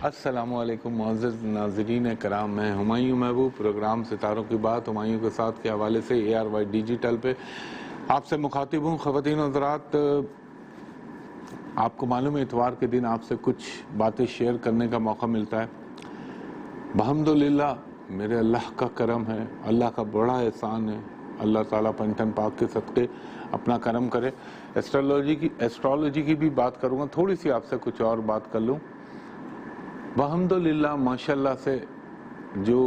السلام علیکم معزز ناظرین کرام، میں ہمایوں محبوب پروگرام ستاروں کی بات ہمایوں کے ساتھ کے حوالے سے ARY ڈیجیٹل پہ آپ سے مخاطب ہوں۔ خواتین و حضرات، آپ کو معلوم ہے اتوار کے دن آپ سے کچھ باتیں شیئر کرنے کا موقع ملتا ہے۔ الحمدللہ میرے اللہ کا کرم ہے، اللہ کا بڑا احسان ہے۔ اللہ تعالیٰ پنٹن پاک کے صدقے اپنا کرم کرے۔ ایسٹرالوجی کی بھی بات کروں گا، تھوڑی سی آپ سے کچھ اور بات کر لوں۔ الحمدللہ ماشاءاللہ سے جو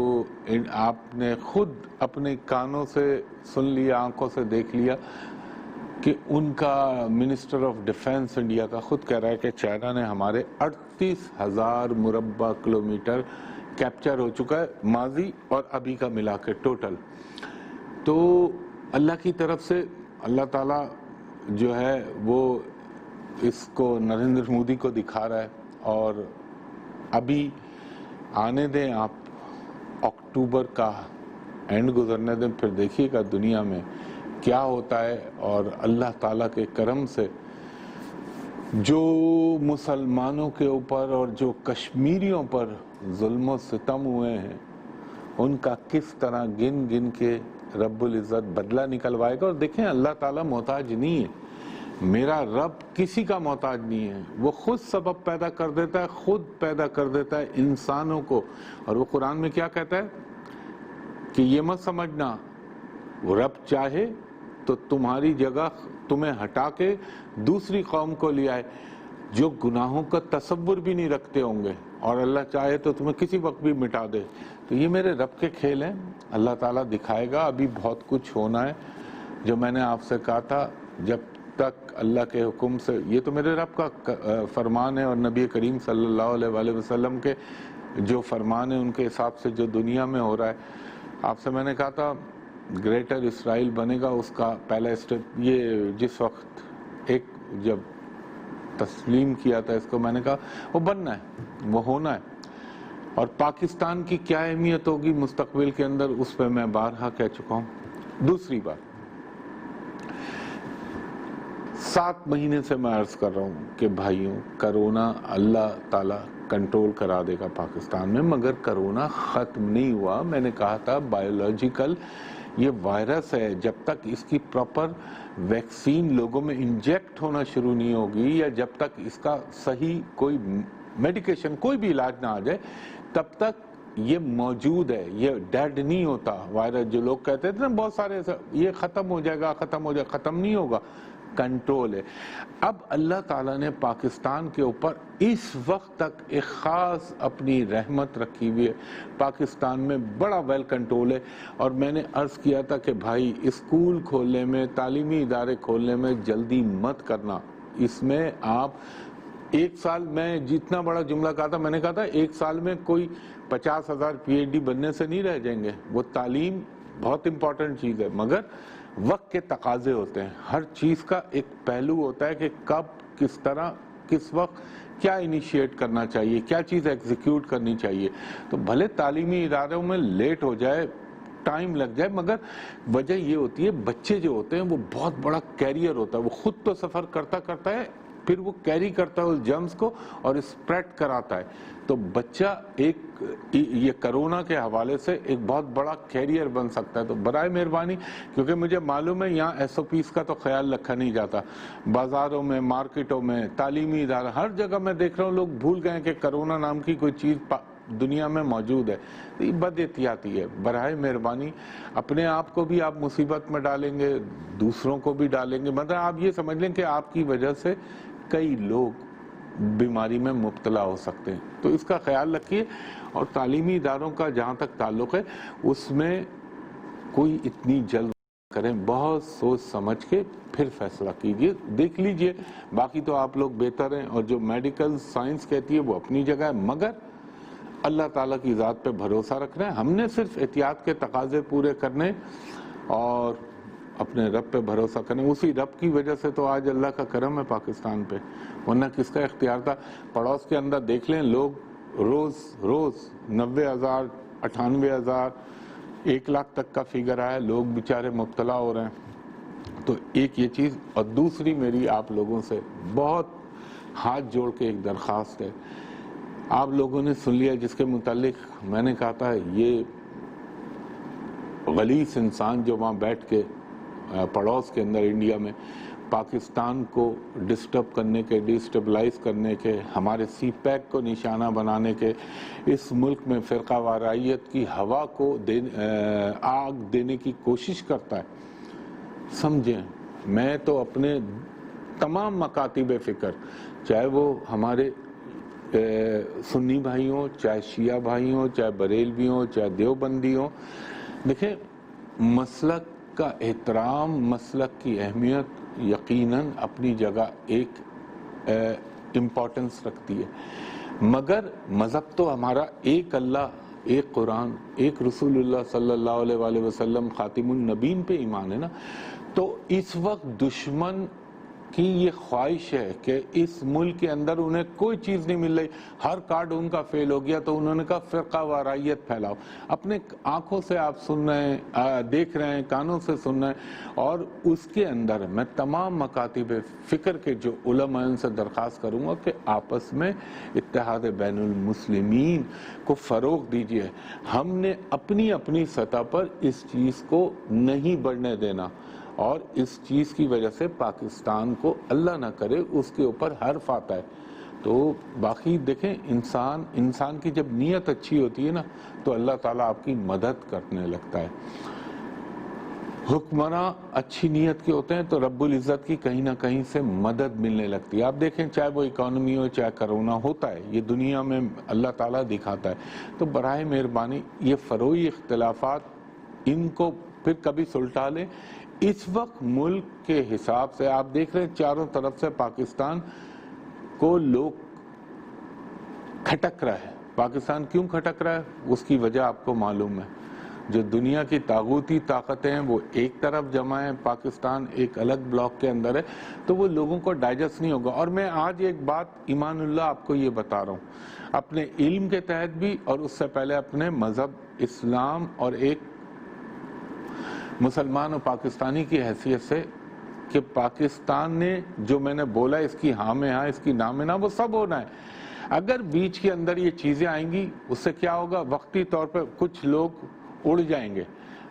آپ نے خود اپنے کانوں سے سن لیا، آنکھوں سے دیکھ لیا کہ ان کا منسٹر آف ڈیفنس انڈیا کا خود کہہ رہا ہے کہ چائنا نے ہمارے 38,000 مربع کلومیٹر کیپچر ہو چکا ہے، ماضی اور ابھی کا ملا کے ٹوٹل۔ تو اللہ کی طرف سے اللہ تعالیٰ جو ہے وہ اس کو نریندر مودی کو دکھا رہا ہے، اور ابھی آنے دیں آپ اکتوبر کا اینڈ گزرنے دیں، پھر دیکھیے گا دنیا میں کیا ہوتا ہے۔ اور اللہ تعالیٰ کے کرم سے جو مسلمانوں کے اوپر اور جو کشمیریوں پر ظلم و ستم ہوئے ہیں ان کا کس طرح گن گن کے رب العزت بدلہ نکلوائے گا۔ اور دیکھیں اللہ تعالیٰ محتاج نہیں ہے، میرا رب کسی کا محتاج نہیں ہے، وہ خود سبب پیدا کر دیتا ہے، خود پیدا کر دیتا ہے انسانوں کو۔ اور وہ قرآن میں کیا کہتا ہے کہ یہ مت سمجھنا وہ رب چاہے تو تمہاری جگہ تمہیں ہٹا کے دوسری قوم کو لے آئے جو گناہوں کا تصور بھی نہیں رکھتے ہوں گے، اور اللہ چاہے تو تمہیں کسی وقت بھی مٹا دے۔ تو یہ میرے رب کے کھیل ہیں، اللہ تعالیٰ دکھائے گا۔ ابھی بہت کچھ ہونا ہے، جو میں نے آپ سے کہا تھا جب تک اللہ کے حکم سے، یہ تو میرے رب کا فرمان ہے اور نبی کریم صلی اللہ علیہ وآلہ وسلم کے جو فرمان ہے ان کے حساب سے جو دنیا میں ہو رہا ہے۔ آپ سے میں نے کہا تھا گریٹر اسرائیل بنے گا، اس کا پہلا اسٹیپ یہ جس وقت ایک جب تسلیم کیا تھا اس کو، میں نے کہا وہ بننا ہے، وہ ہونا ہے۔ اور پاکستان کی کیا اہمیت ہوگی مستقبل کے اندر، اس پہ میں بارہا کہہ چکا ہوں۔ دوسری بات، 7 مہینے سے میں عرض کر رہا ہوں کہ بھائیوں کرونا اللہ تعالیٰ کنٹرول کرا دے گا پاکستان میں، مگر کرونا ختم نہیں ہوا۔ میں نے کہا تھا بایولوجیکل یہ وائرس ہے، جب تک اس کی پراپر ویکسین لوگوں میں انجیکٹ ہونا شروع نہیں ہوگی، یا جب تک اس کا صحیح کوئی میڈیکیشن کوئی بھی علاج نہ آ جائے، تب تک یہ موجود ہے، یہ ڈیڈ نہیں ہوتا وائرس۔ جو لوگ کہتے تھے نا بہت سارے یہ ختم ہو جائے گا، ختم نہیں ہوگا، کنٹرول ہے۔ اب اللہ تعالیٰ نے پاکستان کے اوپر اس وقت تک ایک خاص اپنی رحمت رکھی ہوئی ہے، پاکستان میں بڑا ویل کنٹرول ہے۔ اور میں نے عرض کیا تھا کہ بھائی اسکول کھولنے میں، تعلیمی ادارے کھولنے میں جلدی مت کرنا، اس میں آپ ایک سال، میں جتنا بڑا جملہ کہا تھا، میں نے کہا تھا ایک سال میں کوئی 50,000 PhD بننے سے نہیں رہ جائیں گے۔ وہ تعلیم بہت امپورٹنٹ چیز ہے، مگر وقت کے تقاضے ہوتے ہیں، ہر چیز کا ایک پہلو ہوتا ہے کہ کب، کس طرح، کس وقت کیا انیشیٹ کرنا چاہیے، کیا چیز ایگزیکیوٹ کرنی چاہیے۔ تو بھلے تعلیمی اداروں میں لیٹ ہو جائے، ٹائم لگ جائے، مگر وجہ یہ ہوتی ہے بچے جو ہوتے ہیں وہ بہت بڑا کیریئر ہوتا ہے، وہ خود تو سفر کرتا ہے، پھر وہ کیری کرتا ہے اس جرمز کو اور اسپریڈ کراتا ہے۔ تو بچہ ایک یہ کرونا کے حوالے سے ایک بہت بڑا کیریئر بن سکتا ہے۔ تو برائے مہربانی، کیونکہ مجھے معلوم ہے یہاں SOPs کا تو خیال رکھا نہیں جاتا، بازاروں میں، مارکیٹوں میں، تعلیمی ادارہ، ہر جگہ میں دیکھ رہا ہوں لوگ بھول گئے کہ کرونا نام کی کوئی چیز دنیا میں موجود ہے۔ یہ بد احتیاطی ہے، برائے مہربانی اپنے آپ کو بھی آپ مصیبت میں ڈالیں گے، دوسروں کو بھی ڈالیں گے۔ مطلب آپ یہ سمجھ لیں کہ آپ کی وجہ سے کئی لوگ بیماری میں مبتلا ہو سکتے ہیں، تو اس کا خیال رکھیے۔ اور تعلیمی اداروں کا جہاں تک تعلق ہے، اس میں کوئی اتنی جلد کریں، بہت سوچ سمجھ کے پھر فیصلہ کیجئے، دیکھ لیجئے۔ باقی تو آپ لوگ بہتر ہیں، اور جو میڈیکل سائنس کہتی ہے وہ اپنی جگہ ہے، مگر اللہ تعالیٰ کی ذات پہ بھروسہ رکھنا ہے۔ ہم نے صرف احتیاط کے تقاضے پورے کرنے اور اپنے رب پہ بھروسہ کریں۔ اسی رب کی وجہ سے تو آج اللہ کا کرم ہے پاکستان پہ، ورنہ کس کا اختیار تھا۔ پڑوس کے اندر دیکھ لیں، لوگ روز 90,000، 98,000، 1,00,000 تک کا فگر آیا، لوگ بیچارے مبتلا ہو رہے ہیں۔ تو ایک یہ چیز، اور دوسری میری آپ لوگوں سے بہت ہاتھ جوڑ کے ایک درخواست ہے، آپ لوگوں نے سن لیا جس کے متعلق میں نے کہا تھا یہ غلیظ انسان جو وہاں بیٹھ کے پڑوس کے اندر انڈیا میں پاکستان کو ڈسٹرب کرنے کے، ڈیسٹیبلائز کرنے کے، ہمارے سی پیک کو نشانہ بنانے کے، اس ملک میں فرقہ واریت کی ہوا کو آگ دینے کی کوشش کرتا ہے، سمجھیں میں تو اپنے تمام مکاتب فکر، چاہے وہ ہمارے سنی بھائی ہوں، چاہے شیعہ بھائی ہوں، چاہے بریلوی ہوں، چاہے دیوبندی ہوں، دیکھیں مسلک کا احترام، مسلک کی اہمیت یقیناً اپنی جگہ ایک امپورٹنس رکھتی ہے، مگر مذہب تو ہمارا ایک اللہ، ایک قرآن، ایک رسول اللہ صلی اللہ علیہ وآلہ وسلم خاتم النبین پہ ایمان ہے نا۔ تو اس وقت دشمن کی یہ خواہش ہے کہ اس ملک کے اندر انہیں کوئی چیز نہیں مل رہی، ہر کارڈ ان کا فیل ہو گیا، تو انہوں نے کہا فرقہ واریت پھیلاؤ۔ اپنے آنکھوں سے آپ سن رہے ہیں، دیکھ رہے ہیں، کانوں سے سن رہے ہیں، اور اس کے اندر میں تمام مکاتب فکر کے جو علماء ان سے درخواست کروں گا کہ آپس میں اتحاد بین المسلمین کو فروغ دیجیے۔ ہم نے اپنی اپنی سطح پر اس چیز کو نہیں بڑھنے دینا، اور اس چیز کی وجہ سے پاکستان کو اللہ نہ کرے اس کے اوپر حرف آتا ہے۔ تو باقی دیکھیں انسان کی جب نیت اچھی ہوتی ہے نا تو اللہ تعالیٰ آپ کی مدد کرنے لگتا ہے۔ حکمراں اچھی نیت کے ہوتے ہیں تو رب العزت کی کہیں نہ کہیں سے مدد ملنے لگتی ہے۔ آپ دیکھیں چاہے وہ اکانومی ہو، چاہے کرونا ہوتا ہے، یہ دنیا میں اللہ تعالیٰ دکھاتا ہے۔ تو براہ مہربانی یہ فروعی اختلافات ان کو پھر کبھی سلٹا لیں۔ اس وقت ملک کے حساب سے آپ دیکھ رہے ہیں چاروں طرف سے پاکستان کو لوگ کھٹک رہا ہے۔ پاکستان کیوں کھٹک رہا ہے اس کی وجہ آپ کو معلوم ہے۔ جو دنیا کی طاغوتی طاقتیں ہیں وہ ایک طرف جمع ہیں، پاکستان ایک الگ بلاک کے اندر ہے، تو وہ لوگوں کو ڈائجسٹ نہیں ہوگا۔ اور میں آج ایک بات ایمان اللہ آپ کو یہ بتا رہا ہوں، اپنے علم کے تحت بھی اور اس سے پہلے اپنے مذہب اسلام اور ایک مسلمان اور پاکستانی کی حیثیت سے، کہ پاکستان نے جو میں نے بولا اس کی ہاں میں ہاں، اس کی نہ میں نہ، وہ سب ہونا ہے۔ اگر بیچ کے اندر یہ چیزیں آئیں گی اس سے کیا ہوگا، وقتی طور پہ کچھ لوگ اڑ جائیں گے،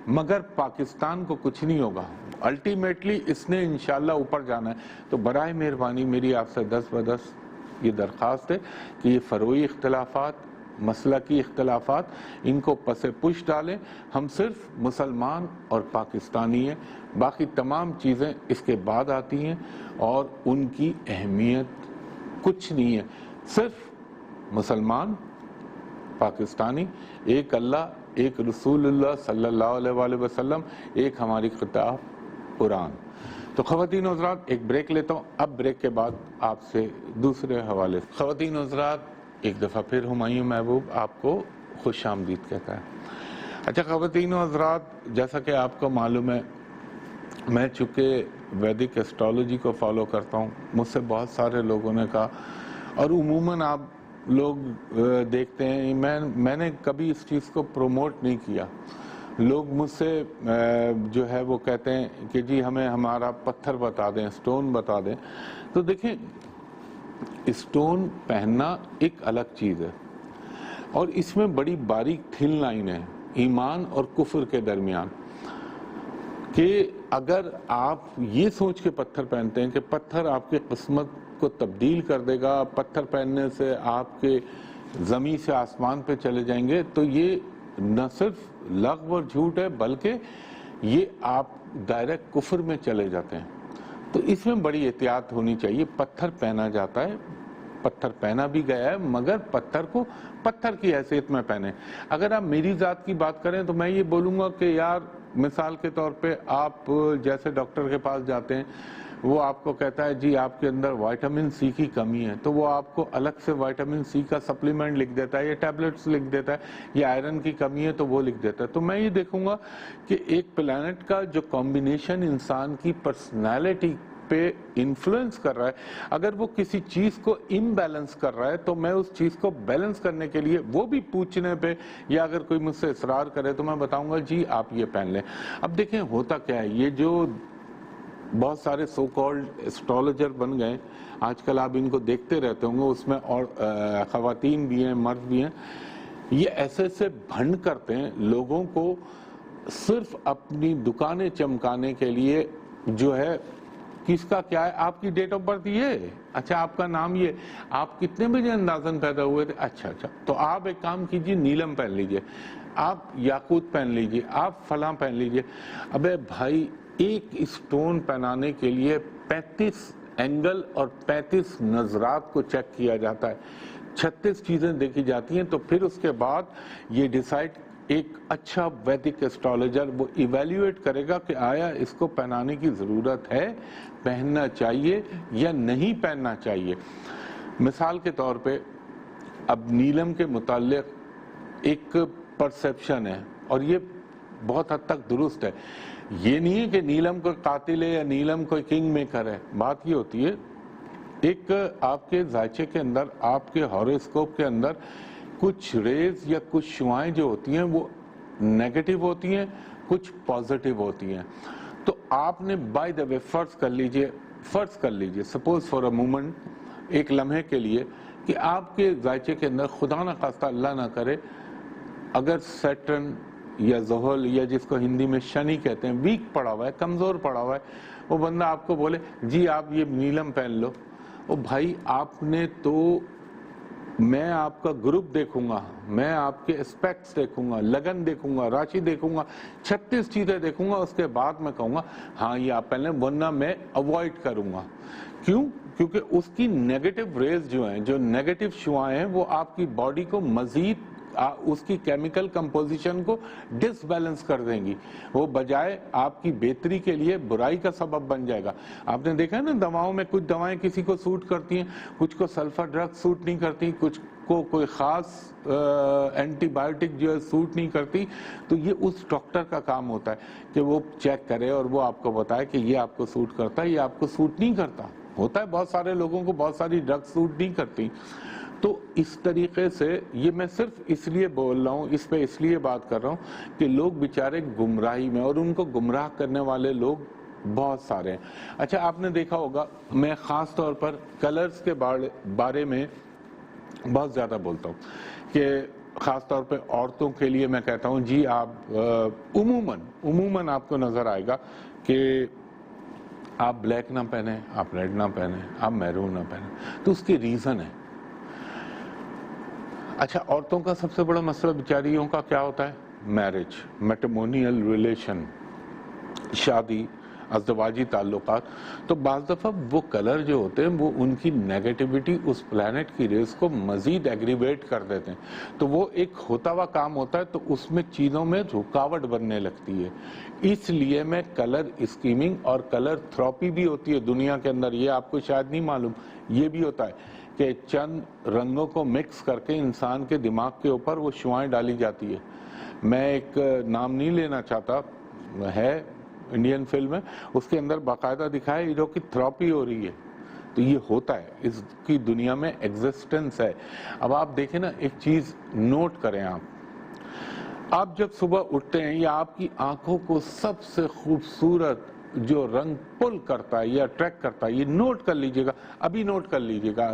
مگر پاکستان کو کچھ نہیں ہوگا۔ الٹیمیٹلی اس نے انشاءاللہ اوپر جانا ہے۔ تو برائے مہربانی میری آپ سے دست بدست یہ درخواست ہے کہ یہ فروعی اختلافات، مسلکی اختلافات، ان کو پس پش ڈالیں۔ ہم صرف مسلمان اور پاکستانی ہیں، باقی تمام چیزیں اس کے بعد آتی ہیں اور ان کی اہمیت کچھ نہیں ہے۔ صرف مسلمان، پاکستانی، ایک اللہ، ایک رسول اللہ صلی اللہ علیہ وآلہ وسلم، ایک ہماری کتاب قرآن۔ تو خواتین و حضرات ایک بریک لیتا ہوں، اب بریک کے بعد آپ سے دوسرے حوالے۔ خواتین و حضرات ایک دفعہ پھر ہمایوں محبوب آپ کو خوش آمدید کہتا ہے۔ اچھا خواتین و حضرات، جیسا کہ آپ کو معلوم ہے میں چونکہ ویدک ایسٹرالوجی کو فالو کرتا ہوں، مجھ سے بہت سارے لوگوں نے کہا، اور عموماً آپ لوگ دیکھتے ہیں میں نے کبھی اس چیز کو پروموٹ نہیں کیا، لوگ مجھ سے جو ہے وہ کہتے ہیں کہ جی ہمیں ہمارا پتھر بتا دیں، سٹون بتا دیں۔ تو دیکھیں سٹون پہننا ایک الگ چیز ہے، اور اس میں بڑی باریک تھن لائن ہے ایمان اور کفر کے درمیان، کہ اگر آپ یہ سوچ کے پتھر پہنتے ہیں کہ پتھر آپ کی قسمت کو تبدیل کر دے گا، پتھر پہننے سے آپ کے زمین سے آسمان پہ چلے جائیں گے، تو یہ نہ صرف لغو اور جھوٹ ہے بلکہ یہ آپ ڈائریکٹ کفر میں چلے جاتے ہیں۔ تو اس میں بڑی احتیاط ہونی چاہیے۔ پتھر پہنا جاتا ہے، پتھر پہنا بھی گیا ہے، مگر پتھر کو پتھر کی حیثیت میں پہنے۔ اگر آپ میری ذات کی بات کریں تو میں یہ بولوں گا کہ یار مثال کے طور پہ آپ جیسے ڈاکٹر کے پاس جاتے ہیں، وہ آپ کو کہتا ہے جی آپ کے اندر وائٹامن سی کی کمی ہے، تو وہ آپ کو الگ سے وائٹامن سی کا سپلیمنٹ لکھ دیتا ہے یا ٹیبلٹس لکھ دیتا ہے، یا آئرن کی کمی ہے تو وہ لکھ دیتا ہے۔ تو میں یہ دیکھوں گا کہ ایک پلانٹ کا جو کمبینیشن انسان کی پرسنالٹی پہ انفلوئنس کر رہا ہے، اگر وہ کسی چیز کو امبیلنس کر رہا ہے تو میں اس چیز کو بیلنس کرنے کے لیے وہ بھی پوچھنے پہ، یا اگر کوئی مجھ سے اصرار کرے تو میں بتاؤں گا جی آپ یہ پہن لیں۔ اب دیکھیں ہوتا کیا ہے، یہ جو بہت سارے سو کالڈ اسٹرالوجر بن گئے آج کل، آپ ان کو دیکھتے رہتے ہوں گے، اس میں اور خواتین بھی ہیں مرد بھی ہیں. یہ ایسے ایسے بھنڈ کرتے ہیں لوگوں کو صرف اپنی دکانیں چمکانے کے لیے. جو ہے کس کا کیا ہے، آپ کی ڈیٹ آف برتھ یہ، اچھا آپ کا نام یہ، آپ کتنے بجے اندازن پیدا ہوئے تھے، اچھا تو آپ ایک کام کیجئے، نیلم پہن لیجئے، آپ یاقوت پہن لیجئے، آپ فلاں پہن لیجئے. ابے بھائی ایک اسٹون پہنانے کے لیے 35 اینگل اور 35 نظرات کو چیک کیا جاتا ہے، 36 چیزیں دیکھی جاتی ہیں. تو پھر اس کے بعد یہ ڈیسائیڈ ایک اچھا ویدک اسٹرالوجر وہ ایویلیویٹ کرے گا کہ آیا اس کو پہنانے کی ضرورت ہے، پہننا چاہیے یا نہیں پہننا چاہیے. مثال کے طور پہ اب نیلم کے متعلق ایک پرسیپشن ہے اور یہ بہت حد تک درست ہے. یہ نہیں ہے کہ نیلم کوئی قاتل ہے یا نیلم کوئی کنگ میکر ہے. بات یہ ہوتی ہے ایک آپ کے ذائچے کے اندر، آپ کے ہاروسکوپ کے اندر کچھ ریز یا کچھ شعاعیں جو ہوتی ہیں وہ نیگیٹو ہوتی ہیں، کچھ پازیٹیو ہوتی ہیں. تو آپ نے بائی دا وے فرض کر لیجئے سپوز فار اے مومنٹ، ایک لمحے کے لیے، کہ آپ کے ذائچے کے اندر خدا نہ خواستہ اللہ نہ کرے اگر سیٹرن یا زحل یا جس کو ہندی میں شنی کہتے ہیں ویک پڑا ہوا ہے، کمزور پڑا ہوا ہے، وہ بندہ آپ کو بولے جی آپ یہ نیلم پہن لو. او بھائی آپ نے تو، میں آپ کا گروپ دیکھوں گا، میں آپ کے اسپیکٹس دیکھوں گا، لگن دیکھوں گا، راشی دیکھوں گا، 36 چیزیں دیکھوں گا، اس کے بعد میں کہوں گا ہاں یہ آپ پہلے، ورنہ میں اوائڈ کروں گا. کیوں؟ کیونکہ اس کی نیگیٹو ریز جو ہیں، جو نیگیٹو شعاعیں ہیں، وہ آپ کی باڈی کو مزید اس کی کیمیکل کمپوزیشن کو ڈس بیلنس کر دیں گی. وہ بجائے آپ کی بہتری کے لیے برائی کا سبب بن جائے گا. آپ نے دیکھا ہے نا دواؤں میں کچھ دوائیں کسی کو سوٹ کرتی ہیں، کچھ کو سلفر ڈرگ سوٹ نہیں کرتی، کچھ کو کوئی خاص اینٹی بائیوٹک جو ہے سوٹ نہیں کرتی. تو یہ اس ڈاکٹر کا کام ہوتا ہے کہ وہ چیک کرے اور وہ آپ کو بتائے کہ یہ آپ کو سوٹ کرتا ہے، یہ آپ کو سوٹ نہیں کرتا. ہوتا ہے بہت سارے لوگوں کو بہت ساری ڈرگ سوٹ نہیں کرتی. تو اس طریقے سے یہ میں صرف اس لیے بول رہا ہوں، اس پہ اس لیے بات کر رہا ہوں کہ لوگ بیچارے گمراہی میں، اور ان کو گمراہ کرنے والے لوگ بہت سارے ہیں. اچھا آپ نے دیکھا ہوگا، میں خاص طور پر کلرز کے بارے میں بہت زیادہ بولتا ہوں کہ خاص طور پہ عورتوں کے لیے میں کہتا ہوں جی آپ عموماً آپ کو نظر آئے گا کہ آپ بلیک نہ پہنیں، آپ ریڈ نہ پہنیں، آپ میرون نہ پہنیں. تو اس کی ریزن ہے. اچھا عورتوں کا سب سے بڑا مسئلہ بیچاریوں کا کیا ہوتا ہے؟ میرج، میٹرمونیل ریلیشن، شادی، ازدواجی تعلقات. تو بعض دفعہ وہ کلر جو ہوتے ہیں وہ ان کی نیگیٹیوٹی اس پلانٹ کی ریز کو مزید ایگریویٹ کر دیتے ہیں. تو وہ ایک ہوتا ہوا کام ہوتا ہے، تو اس میں چیزوں میں رکاوٹ بننے لگتی ہے. اس لیے میں کلر اسکیمنگ اور کلر تھراپی بھی ہوتی ہے دنیا کے اندر، یہ آپ کو شاید نہیں معلوم، یہ بھی ہوتا ہے کہ چند رنگوں کو مکس کر کے انسان کے دماغ کے اوپر وہ شعاعیں ڈالی جاتی ہے. میں ایک نام نہیں لینا چاہتا، ہے انڈین فلم ہے، اس کے اندر باقاعدہ دکھا ہے جو کہ تھراپی ہو رہی ہے. تو یہ ہوتا ہے، اس کی دنیا میں ایگزسٹنس ہے. اب آپ دیکھیں نا ایک چیز نوٹ کریں، آپ جب صبح اٹھتے ہیں یا آپ کی آنکھوں کو سب سے خوبصورت جو رنگ پل کرتا ہے یا اٹریکٹ کرتا ہے، یہ نوٹ کر لیجئے گا، ابھی نوٹ کر لیجئے گا،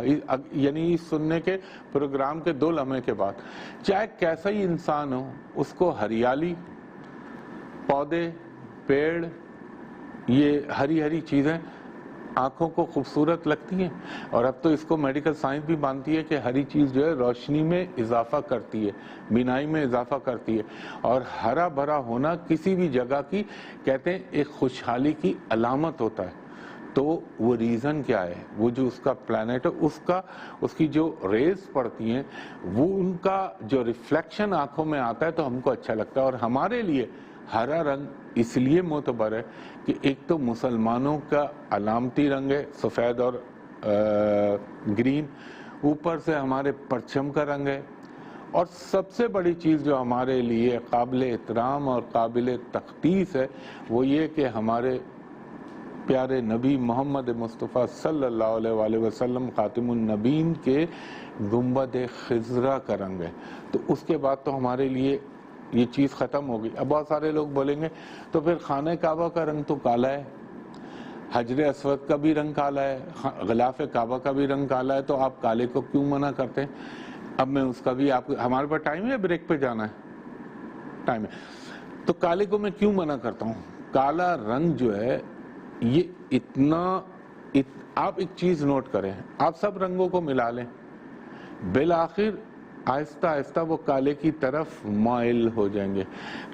یعنی سننے کے پروگرام کے 2 لمحے کے بعد، چاہے کیسا ہی انسان ہو، اس کو ہریالی، پودے، پیڑ، یہ ہری چیزیں آنکھوں کو خوبصورت لگتی ہیں. اور اب تو اس کو میڈیکل سائنس بھی مانتی ہے کہ ہری چیز جو ہے روشنی میں اضافہ کرتی ہے، بینائی میں اضافہ کرتی ہے. اور ہرا بھرا ہونا کسی بھی جگہ کی کہتے ہیں ایک خوشحالی کی علامت ہوتا ہے. تو وہ ریزن کیا ہے؟ وہ جو اس کا پلانٹ ہے، اس کی جو ریز پڑتی ہیں، وہ ان کا جو ریفلیکشن آنکھوں میں آتا ہے تو ہم کو اچھا لگتا ہے. اور ہمارے لیے ہرا رنگ اس لیے معتبر ہے کہ ایک تو مسلمانوں کا علامتی رنگ ہے، سفید اور گرین، اوپر سے ہمارے پرچم کا رنگ ہے. اور سب سے بڑی چیز جو ہمارے لیے قابل احترام اور قابل تقدیس ہے وہ یہ کہ ہمارے پیارے نبی محمد مصطفیٰ صلی اللہ علیہ وآلہ وسلم خاتم النبیین کے گنبد خضرا کا رنگ ہے. تو اس کے بعد تو ہمارے لیے یہ چیز ختم ہوگی. اب بہت سارے لوگ بولیں گے تو پھر خانہ کعبہ کا رنگ تو کالا ہے. حجر اسود کا بھی رنگ کالا ہے، غلاف کعبہ کا بھی رنگ کالا ہے، تو آپ کالے کو کیوں منع کرتے ہیں؟ اب میں اس کا بھی ہمارے پاس ٹائم ہے، بریک پہ جانا ہے، ٹائم ہے، تو کالے کو میں کیوں منع کرتا ہوں؟ کالا رنگ جو ہے یہ اتنا آپ ایک چیز نوٹ کریں، آپ سب رنگوں کو ملا لیں، بالآخر آہستہ آہستہ وہ کالے کی طرف مائل ہو جائیں گے۔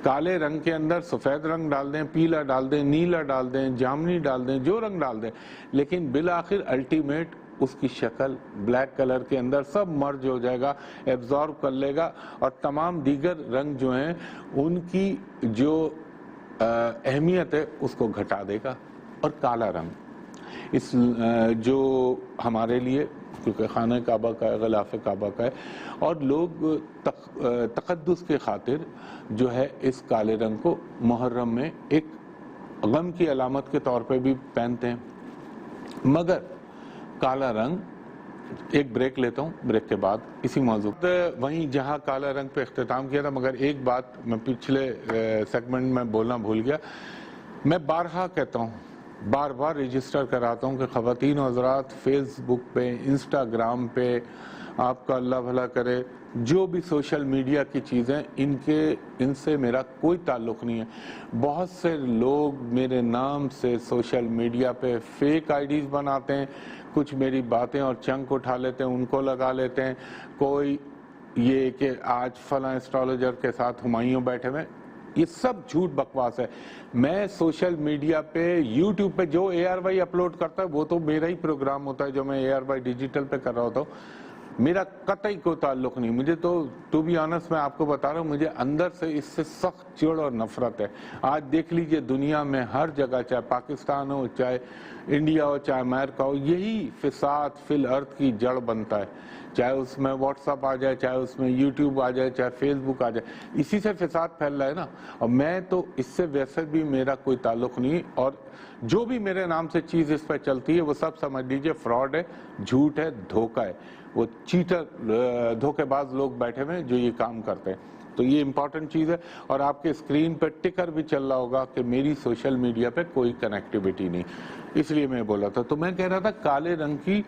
کالے رنگ کے اندر سفید رنگ ڈال دیں، پیلا ڈال دیں، نیلا ڈال دیں، جامنی ڈال دیں، جو رنگ ڈال دیں، لیکن بالآخر الٹیمیٹ اس کی شکل بلیک کلر کے اندر سب مرج ہو جائے گا، ایبزارب کر لے گا، اور تمام دیگر رنگ جو ہیں ان کی جو اہمیت ہے اس کو گھٹا دے گا۔ اور کالا رنگ اس جو ہمارے لیے، کیونکہ خانہ کعبہ کا ہے، غلاف کعبہ کا ہے، اور لوگ تقدس کے خاطر جو ہے اس کالے رنگ کو محرم میں ایک غم کی علامت کے طور پہ بھی پہنتے ہیں۔ مگر کالا رنگ، ایک بریک لیتا ہوں، بریک کے بعد اسی موضوع وہیں جہاں کالا رنگ پہ اختتام کیا تھا، مگر ایک بات میں پچھلے سیگمنٹ میں بولنا بھول گیا۔ میں بارہا کہتا ہوں، بار بار رجسٹر کراتا ہوں کہ خواتین و حضرات فیس بک پہ، انسٹاگرام پہ، آپ کا اللہ بھلا کرے، جو بھی سوشل میڈیا کی چیزیں، ان سے میرا کوئی تعلق نہیں ہے۔ بہت سے لوگ میرے نام سے سوشل میڈیا پہ فیک آئی ڈیز بناتے ہیں، کچھ میری باتیں اور چنک اٹھا لیتے ہیں، ان کو لگا لیتے ہیں، کوئی یہ کہ آج فلاں اسٹرالوجر کے ساتھ ہمایوں بیٹھے ہوئے، یہ سب جھوٹ بکواس ہے۔ میں سوشل میڈیا پہ، یوٹیوب پہ جو اے آر وائی اپلوڈ کرتا ہے وہ تو میرا ہی پروگرام ہوتا ہے جو میں اے آر وائی ڈیجیٹل پہ کر رہا ہوتا ہوں، میرا قطعی کوئی تعلق نہیں۔ مجھے تو ٹو بی آنسٹ میں آپ کو بتا رہا ہوں، مجھے اندر سے اس سے سخت چڑ اور نفرت ہے۔ آج دیکھ لیجئے دنیا میں ہر جگہ، چاہے پاکستان ہو، چاہے انڈیا ہو، چاہے امریکہ ہو، یہی فساد فی الارض کی جڑ بنتا ہے، چاہے اس میں واٹس اپ آ جائے، چاہے اس میں یوٹیوب آ جائے، چاہے فیس بک آ جائے، اسی سے فساد پھیل رہا ہے نا۔ اور میں تو اس سے ویسے بھی میرا کوئی تعلق نہیں، اور جو بھی میرے نام سے چیز اس پہ چلتی ہے وہ سب سمجھ لیجئے فراڈ ہے، جھوٹ ہے، دھوکہ ہے، وہ چیٹر دھوکے باز لوگ بیٹھے ہوئے ہیں جو یہ کام کرتے ہیں۔ تو یہ امپورٹنٹ چیز ہے، اور آپ کے اسکرین پہ ٹکر بھی چل رہا ہوگا کہ میری سوشل میڈیا پہ کوئی کنیکٹیویٹی نہیں، اس لیے میں بولا تھا۔ تو میں کہہ رہا تھا کالے رنگ کی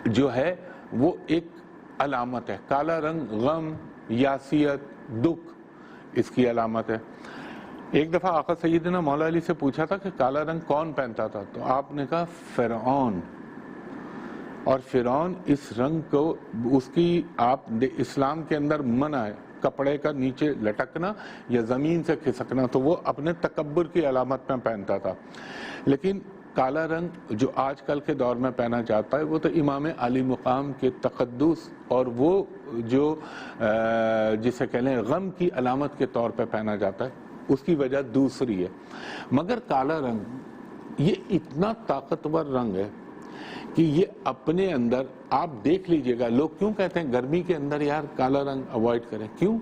جو ہے وہ ایک علامت ہے، کالا رنگ غم، یاسیت، دکھ، اس کی علامت ہے۔ ایک دفعہ آقا سیدنا مولا علی سے پوچھا تھا کہ کالا رنگ کون پہنتا تھا، تو آپ نے کہا فرعون، اور فرعون اس رنگ کو، اس کی آپ اسلام کے اندر منع ہے کپڑے کا نیچے لٹکنا یا زمین سے کھسکنا، تو وہ اپنے تکبر کی علامت میں پہنتا تھا۔ لیکن کالا رنگ جو آج کل کے دور میں پہنا جاتا ہے وہ تو امام علی مقام کے تقدس اور وہ جو جسے کہہ لیں غم کی علامت کے طور پہ پہنا جاتا ہے، اس کی وجہ دوسری ہے۔ مگر کالا رنگ یہ اتنا طاقتور رنگ ہے کہ یہ اپنے اندر، آپ دیکھ لیجئے گا، لوگ کیوں کہتے ہیں گرمی کے اندر یار کالا رنگ اوائڈ کریں، کیوں؟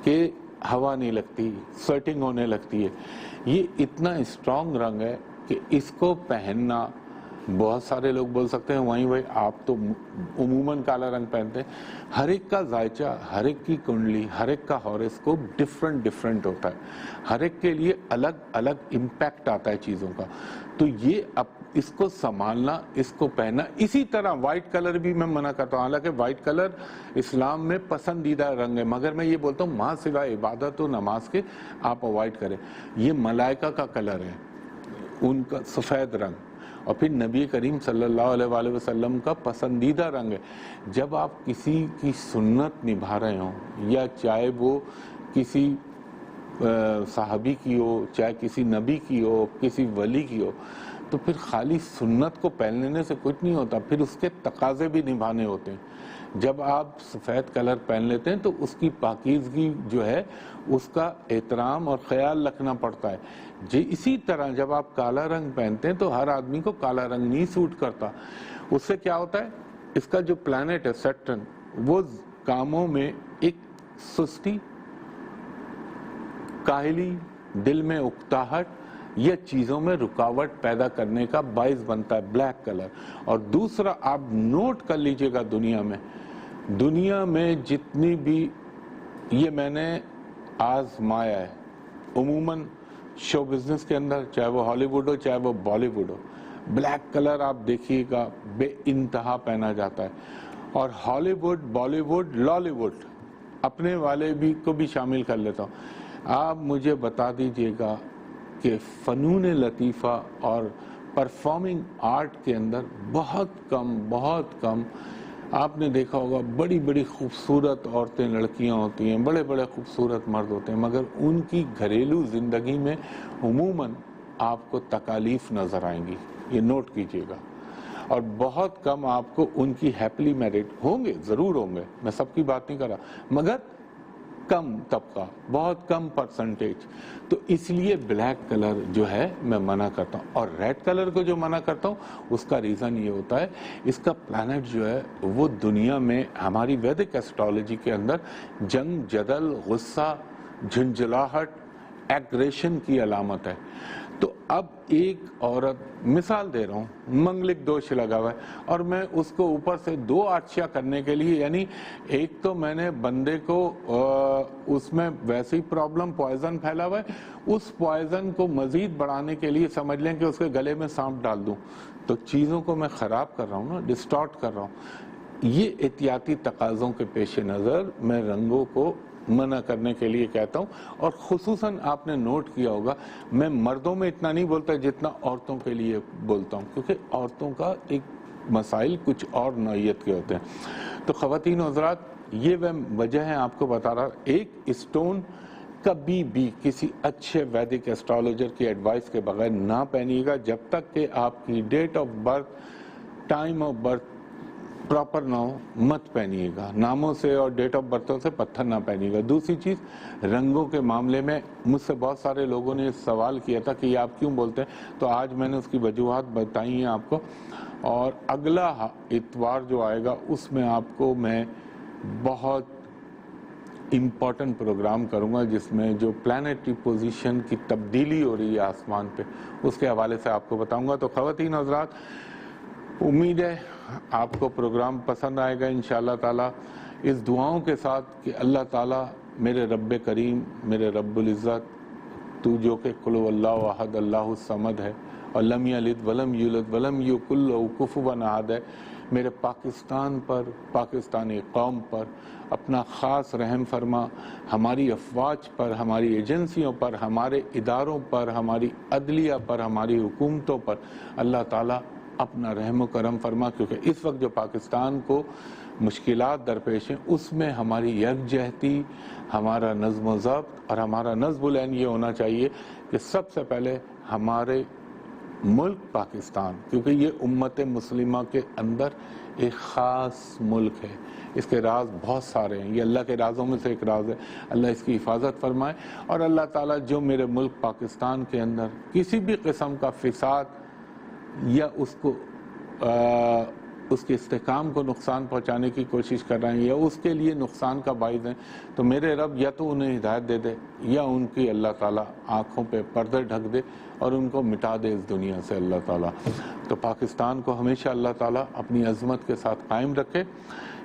کہ ہوا نہیں لگتی، سویٹنگ ہونے لگتی ہے۔ یہ اتنا اسٹرانگ رنگ ہے کہ اس کو پہننا، بہت سارے لوگ بول سکتے ہیں وہیں آپ تو عموماً کالا رنگ پہنتے ہیں، ہر ایک کا ذائچہ، ہر ایک کی کنڈلی، ہر ایک کا ہاروسکوپ ڈیفرنٹ ہوتا ہے، ہر ایک کے لیے الگ الگ امپیکٹ آتا ہے چیزوں کا۔ تو یہ اس کو سنبھالنا، اس کو پہننا، اسی طرح وائٹ کلر بھی میں منع کرتا ہوں، حالانکہ وائٹ کلر اسلام میں پسندیدہ رنگ ہے، مگر میں یہ بولتا ہوں ماں سوائے عبادت و نماز کے آپ اوائڈ کریں۔ یہ ملائکہ کا کلر ہے، ان کا سفید رنگ، اور پھر نبی کریم صلی اللہ علیہ وآلہ وسلم کا پسندیدہ رنگ ہے۔ جب آپ کسی کی سنت نبھا رہے ہوں، یا چاہے وہ کسی صحابی کی ہو، چاہے کسی نبی کی ہو، کسی ولی کی ہو، تو پھر خالی سنت کو پہن لینے سے کچھ نہیں ہوتا، پھر اس کے تقاضے بھی نبھانے ہوتے ہیں۔ جب آپ سفید کلر پہن لیتے ہیں تو اس کی پاکیزگی جو ہے اس کا احترام اور خیال رکھنا پڑتا ہے۔ جی اسی طرح جب آپ کالا رنگ پہنتے ہیں تو ہر آدمی کو کالا رنگ نہیں سوٹ کرتا، اس سے کیا ہوتا ہے، اس کا جو پلانٹ ہے سیٹرن، وہ کاموں میں ایک سستی، کاہلی، دل میں اکتاہٹ یا چیزوں میں رکاوٹ پیدا کرنے کا باعث بنتا ہے بلیک کلر۔ اور دوسرا آپ نوٹ کر لیجئے گا، دنیا میں جتنی بھی، یہ میں نے آزمایا ہے، عموماً شو بزنس کے اندر، چاہے وہ ہالی ووڈ ہو چاہے وہ بالی ووڈ ہو، بلیک کلر آپ دیکھیے گا بے انتہا پہنا جاتا ہے. اور Hollywood, Bollywood, Lollywood اپنے والے بھی کو بھی شامل کر لیتا ہوں. آپ مجھے بتا دیجئے گا کہ فنون لطیفہ اور پرفارمنگ آرٹ کے اندر بہت کم آپ نے دیکھا ہوگا بڑی بڑی خوبصورت عورتیں، لڑکیاں ہوتی ہیں، بڑے بڑے خوبصورت مرد ہوتے ہیں، مگر ان کی گھریلو زندگی میں عموماً آپ کو تکالیف نظر آئیں گی، یہ نوٹ کیجئے گا. اور بہت کم آپ کو ان کی ہیپلی میرڈ ہوں گے، ضرور ہوں گے، میں سب کی بات نہیں کر رہا، مگر کم طبقہ، بہت کم پرسنٹیج. تو اس لیے بلیک کلر جو ہے میں منع کرتا ہوں. اور ریڈ کلر کو جو منع کرتا ہوں اس کا ریزن یہ ہوتا ہے، اس کا پلانٹ جو ہے وہ دنیا میں ہماری ویدک ایسٹرالوجی کے اندر جنگ، جدل، غصہ، جھنجھلاہٹ، ایگریشن کی علامت ہے. تو اب ایک عورت، مثال دے رہا ہوں، منگلک دوش لگا ہوا ہے اور میں اس کو اوپر سے 2 آچیا کرنے کے لیے، یعنی ایک تو میں نے بندے کو اس میں ویسی پرابلم پوائزن پھیلا ہوا ہے، اس پوائزن کو مزید بڑھانے کے لیے سمجھ لیں کہ اس کے گلے میں سانپ ڈال دوں، تو چیزوں کو میں خراب کر رہا ہوں نا، ڈسٹارٹ کر رہا ہوں. یہ احتیاطی تقاضوں کے پیش نظر میں رنگوں کو منع کرنے کے لیے کہتا ہوں. اور خصوصاً آپ نے نوٹ کیا ہوگا میں مردوں میں اتنا نہیں بولتا جتنا عورتوں کے لیے بولتا ہوں، کیونکہ عورتوں کا ایک مسائل کچھ اور نوعیت کے ہوتے ہیں. تو خواتین و حضرات، یہ وہ وجہ ہے آپ کو بتا رہا. ایک اسٹون کبھی بھی کسی اچھے ویدک ایسٹرالوجر کی ایڈوائس کے بغیر نہ پہنیے گا جب تک کہ آپ کی date of birth, time of birth proper نہ ہو. مت پہنیے گا، ناموں سے اور ڈیٹ آف برتھوں سے پتھر نہ پہنیے گا. دوسری چیز، رنگوں کے معاملے میں مجھ سے بہت سارے لوگوں نے سوال کیا تھا کہ یہ آپ کیوں بولتے ہیں، تو آج میں نے اس کی وجوہات بتائی ہیں آپ کو. اور اگلا اتوار جو آئے گا اس میں آپ کو میں بہت امپورٹنٹ پروگرام کروں گا، جس میں جو پلانیٹری پوزیشن کی تبدیلی ہو رہی ہے آسمان پہ، اس کے حوالے سے آپ کو بتاؤں گا. تو خواتین حضرات، امید ہے آپ کو پروگرام پسند آئے گا انشاءاللہ تعالی، اس دعاؤں کے ساتھ کہ اللہ تعالی میرے رب کریم، میرے رب العزت، تو جو کہ قل هو اللہ احد اللہ الصمد ہے اور لم یلد ولم یولد ولم یکن لہ کفوا احد ہے، میرے پاکستان پر، پاکستانی قوم پر اپنا خاص رحم فرما. ہماری افواج پر، ہماری ایجنسیوں پر، ہمارے اداروں پر، ہماری عدلیہ پر، ہماری حکومتوں پر اللہ تعالیٰ اپنا رحم و کرم فرما. کیونکہ اس وقت جو پاکستان کو مشکلات درپیش ہیں اس میں ہماری یکجہتی، ہمارا نظم و ضبط اور ہمارا نظم العین یہ ہونا چاہیے کہ سب سے پہلے ہمارے ملک پاکستان، کیونکہ یہ امت مسلمہ کے اندر ایک خاص ملک ہے، اس کے راز بہت سارے ہیں، یہ اللہ کے رازوں میں سے ایک راز ہے. اللہ اس کی حفاظت فرمائے. اور اللہ تعالیٰ جو میرے ملک پاکستان کے اندر کسی بھی قسم کا فساد یا اس کے استحکام کو نقصان پہنچانے کی کوشش کر رہے ہیں یا اس کے لیے نقصان کا باعث ہیں، تو میرے رب یا تو انہیں ہدایت دے دے یا ان کی اللہ تعالیٰ آنکھوں پہ پردے ڈھک دے اور ان کو مٹا دے اس دنیا سے اللہ تعالیٰ. تو پاکستان کو ہمیشہ اللہ تعالیٰ اپنی عظمت کے ساتھ قائم رکھے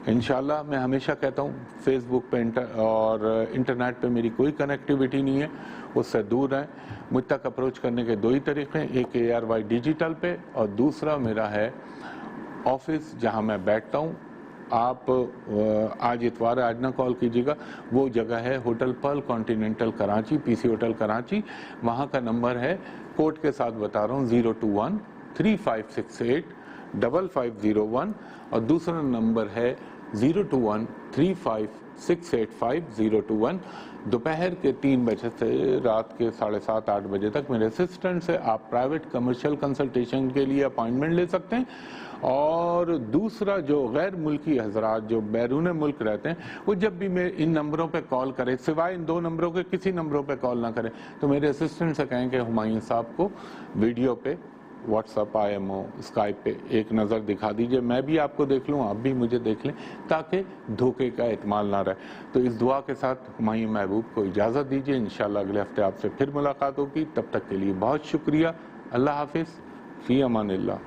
انشاءاللہ. میں ہمیشہ کہتا ہوں فیس بک پہ اور انٹرنیٹ پہ میری کوئی کنیکٹیویٹی نہیں ہے، اس سے دور ہیں. مجھ تک اپروچ کرنے کے 2 ہی طریقے ہیں، ایک ARY ڈیجیٹل پہ اور دوسرا میرا ہے آفس جہاں میں بیٹھتا ہوں. آپ آج اتوار ہے، آج نہ کال کیجیے گا. وہ جگہ ہے hotel Pearl continental Karachi, PC hotel Karachi. وہاں کا نمبر ہے، کوڈ کے ساتھ بتا رہا ہوں، 021-3568-5501 اور دوسرا نمبر ہے 021-3568-5021. دوپہر کے 3 بجے سے رات کے 7:30-8 بجے تک میرے اسسٹنٹ سے آپ پرائیویٹ کمرشل کنسلٹیشن کے لیے اپائنٹمنٹ لے سکتے ہیں. اور دوسرا، جو غیر ملکی حضرات جو بیرون ملک رہتے ہیں وہ جب بھی میں ان نمبروں پہ کال کریں، سوائے ان 2 نمبروں کے کسی نمبروں پہ کال نہ کریں، تو میرے اسسٹنٹ سے کہیں کہ ہمایوں صاحب کو ویڈیو پہ، واٹس ایپ، IMO، اسکائپ پہ ایک نظر دکھا دیجئے، میں بھی آپ کو دیکھ لوں، آپ بھی مجھے دیکھ لیں، تاکہ دھوکے کا احتمال نہ رہے. تو اس دعا کے ساتھ ہمایوں محبوب کو اجازت دیجئے، انشاءاللہ اگلے ہفتے آپ سے پھر ملاقات ہوگی. تب تک کے لیے بہت شکریہ. اللہ حافظ. فی امان اللہ.